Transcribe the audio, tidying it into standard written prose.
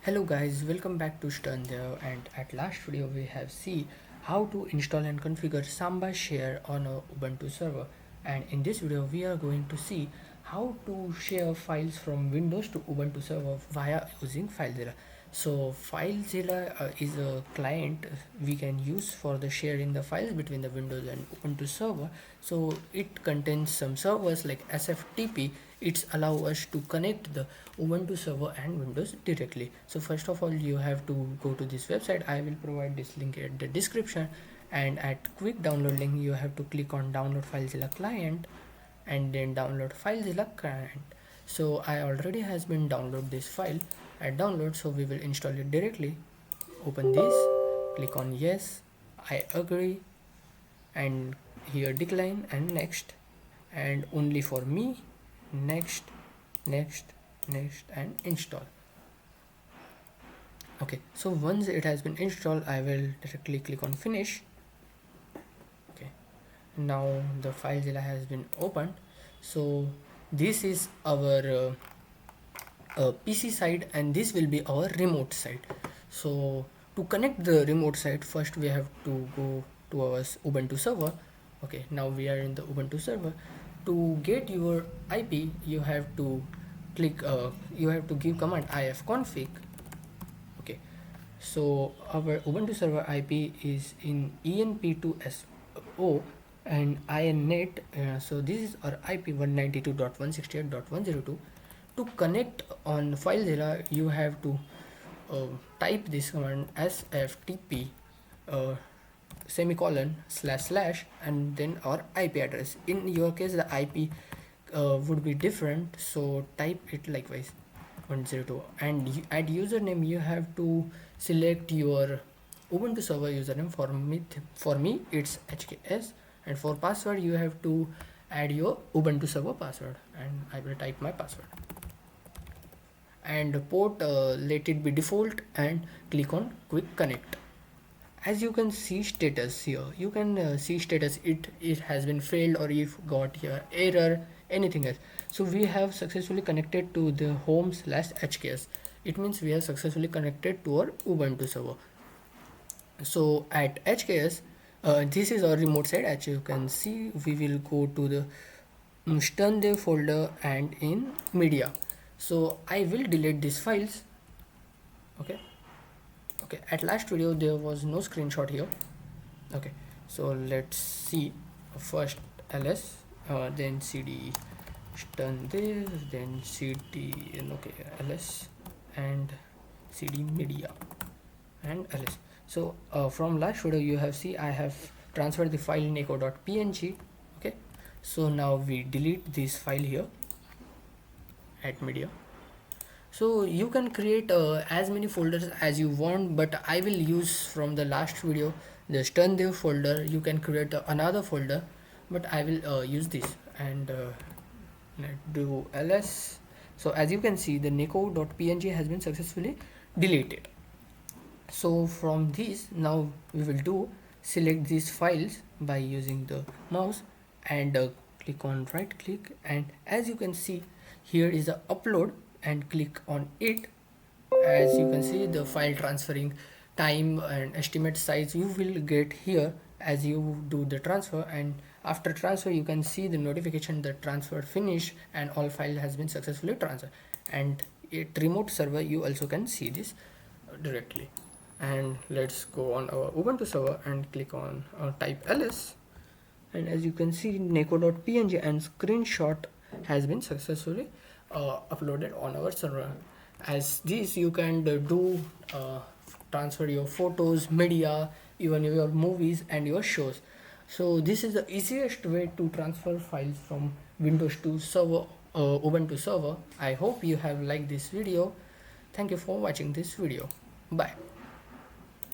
Hello guys, welcome back to Stern there, and at last video we have see how to install and configure Samba share on a Ubuntu server, and in this video we are going to see how to share files from Windows to Ubuntu server via using FileZilla. So FileZilla is a client we can use for the sharing the files between the Windows and Ubuntu server. So it contains some servers like SFTP. It's allow us to connect the Ubuntu server and Windows directly. So first of all you have to go to this website. I will provide this link at the description, and at quick download link you have to click on download FileZilla client and then download FileZilla client. So I already has been download this file at download, so we will install it directly. Open this, click on yes, I agree, and here decline and next, and only for me, next, next, next, and install. Okay, so once it has been installed I will directly click on finish. Okay, now the FileZilla has been opened. So this is our PC side, and this will be our remote side. So to connect the remote side, first we have to go to our Ubuntu server. Okay, now we are in the Ubuntu server. To get your IP you have to click you have to give command ifconfig. Okay, so our Ubuntu server IP is in enp2so and innet. So this is our IP 192.168.102. To connect on FileZilla you have to type this command sftp semicolon / and then our IP address. In your case the IP would be different, so type it likewise 102, and at username you have to select your Ubuntu server username. For me it's HKS, and for password you have to add your Ubuntu server password, and I will type my password, and port let it be default, and click on quick connect. As you can see status here, you can see status, it has been failed, or if got here error, anything else. So we have successfully connected to the home/hks. It means we have successfully connected to our Ubuntu server. So at HKS, this is our remote side. As you can see, we will go to the sterndev folder and in media. So I will delete these files. Okay, at last video there was no screenshot here. Okay, so let's see. First ls, then cd sterndev, then cd okay ls, and cd media and ls. So from last video you have see I have transferred the file neko.png. okay, so now we delete this file here at media. So you can create as many folders as you want, but I will use from the last video the sterndev folder. You can create another folder, but I will use this, and let's do ls. So as you can see the neko.png has been successfully deleted. So from this now we will do select these files by using the mouse, and click on right click, and as you can see here is the upload, and click on it. As you can see the file transferring time and estimate size you will get here as you do the transfer, and after transfer you can see the notification that transfer finished and all file has been successfully transferred. And at remote server you also can see this directly. And let's go on our Ubuntu server and click on type ls, and as you can see neko.png and screenshot has been successfully uploaded on our server. As this you can do transfer your photos, media, even your movies and your shows. So this is the easiest way to transfer files from Windows to server, Ubuntu server. I hope you have liked this video. Thank you for watching this video. Bye.